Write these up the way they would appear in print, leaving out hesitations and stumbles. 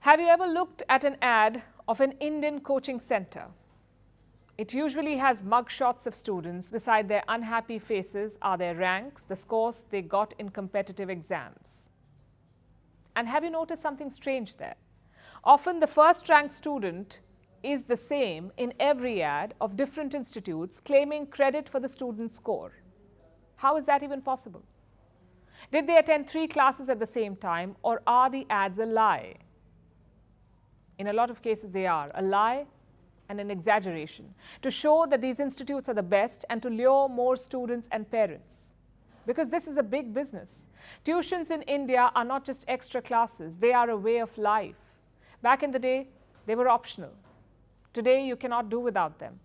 Have you ever looked at an ad of an Indian coaching center? It usually has mugshots of students. Beside their unhappy faces are their ranks, the scores they got in competitive exams. And have you noticed something strange there? Often the first-ranked student is the same in every ad of different institutes claiming credit for the student's score. How is that even possible? Did they attend 3 classes at the same time, or are the ads a lie? In a lot of cases, they are a lie and an exaggeration to show that these institutes are the best and to lure more students and parents. Because this is a big business. Tuitions in India are not just extra classes, they are a way of life. Back in the day, they were optional. Today, you cannot do without them.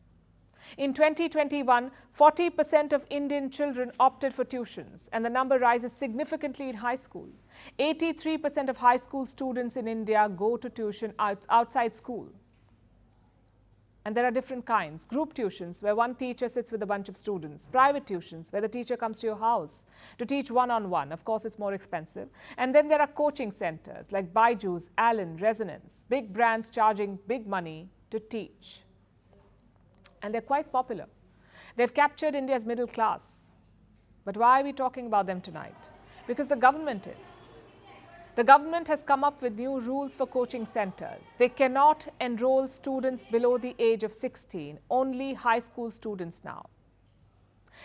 In 2021, 40% of Indian children opted for tuitions, and the number rises significantly in high school. 83% of high school students in India go to tuition outside school. And there are different kinds. Group tuitions, where one teacher sits with a bunch of students. Private tuitions, where the teacher comes to your house to teach one-on-one. Of course, it's more expensive. And then there are coaching centers like Byju's, Allen, Resonance, big brands charging big money to teach. And they're quite popular. They've captured India's middle class. But why are we talking about them tonight? Because the government is. The government has come up with new rules for coaching centers. They cannot enroll students below the age of 16, only high school students now.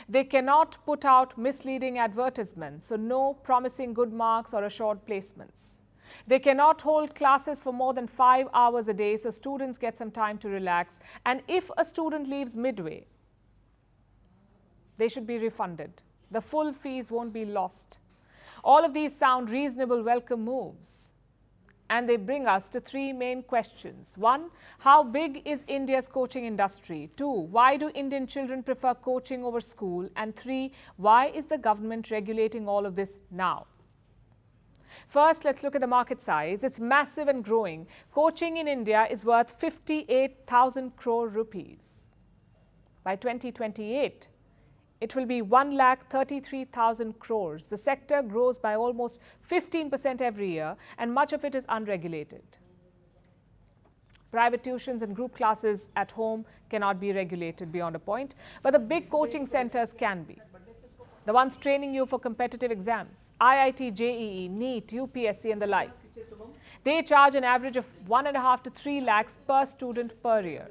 They cannot put out misleading advertisements, so no promising good marks or assured placements. They cannot hold classes for more than 5 hours a day, so students get some time to relax. And if a student leaves midway, they should be refunded. The full fees won't be lost. All of these sound reasonable, welcome moves. And they bring us to 3 main questions. 1, how big is India's coaching industry? 2, why do Indian children prefer coaching over school? And 3, why is the government regulating all of this now? First, let's look at the market size. It's massive and growing. Coaching in India is worth 58,000 crore rupees. By 2028, it will be 1,33,000 crores. The sector grows by almost 15% every year, and much of it is unregulated. Private tuitions and group classes at home cannot be regulated beyond a point, but the big coaching centers can be. The ones training you for competitive exams, IIT, JEE, NEET, UPSC and the like. They charge an average of 1.5 to 3 lakhs per student per year.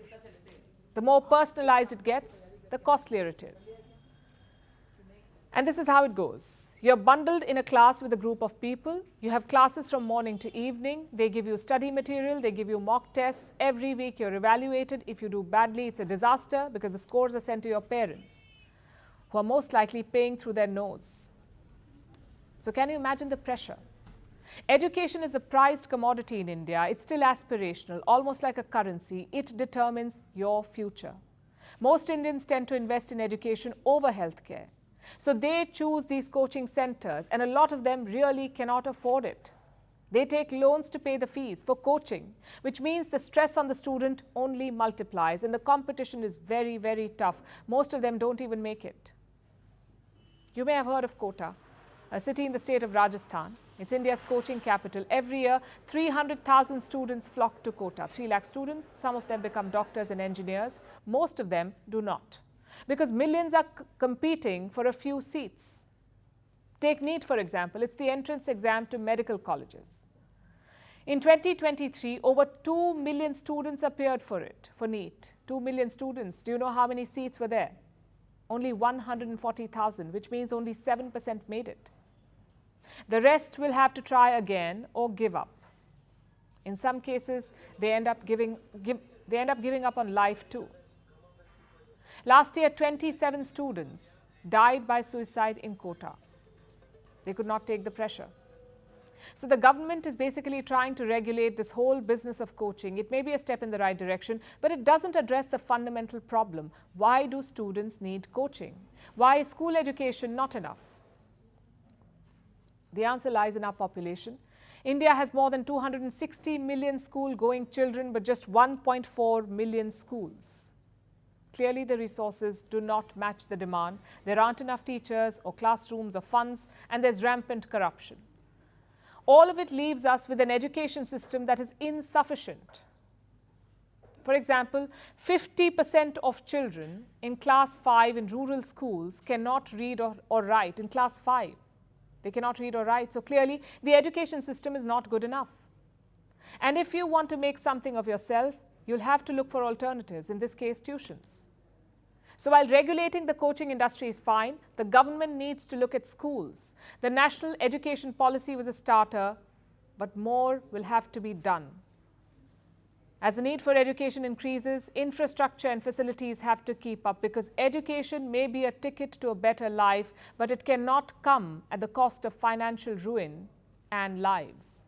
The more personalized it gets, the costlier it is. And this is how it goes. You're bundled in a class with a group of people. You have classes from morning to evening. They give you study material. They give you mock tests. Every week you're evaluated. If you do badly, it's a disaster because the scores are sent to your parents, who are most likely paying through their nose. So can you imagine the pressure? Education is a prized commodity in India. It's still aspirational, almost like a currency. It determines your future. Most Indians tend to invest in education over healthcare. So they choose these coaching centers, and a lot of them really cannot afford it. They take loans to pay the fees for coaching, which means the stress on the student only multiplies, and the competition is very, very tough. Most of them don't even make it. You may have heard of Kota, a city in the state of Rajasthan. It's India's coaching capital. Every year, 300,000 students flock to Kota. 3 lakh students, some of them become doctors and engineers. Most of them do not, because millions are competing for a few seats. Take NEET, for example. It's the entrance exam to medical colleges. In 2023, over 2 million students appeared for it, for NEET. 2 million students. Do you know how many seats were there? Only 140,000, which means only 7% made it. The rest will have to try again or give up. In some cases, they end up giving up on life too. Last year, 27 students died by suicide in Kota. They could not take the pressure. So the government is basically trying to regulate this whole business of coaching. It may be a step in the right direction, but it doesn't address the fundamental problem. Why do students need coaching? Why is school education not enough? The answer lies in our population. India has more than 260 million school-going children, but just 1.4 million schools. Clearly, the resources do not match the demand. There aren't enough teachers or classrooms or funds, and there's rampant corruption. all of it leaves us with an education system that is insufficient. For example, 50% of children in class 5 in rural schools cannot read or write in class 5. They cannot read or write. So clearly, the education system is not good enough. And if you want to make something of yourself, you'll have to look for alternatives, in this case, tuitions. So while regulating the coaching industry is fine, the government needs to look at schools. The national education policy was a starter, but more will have to be done. As the need for education increases, infrastructure and facilities have to keep up, because education may be a ticket to a better life, but it cannot come at the cost of financial ruin and lives.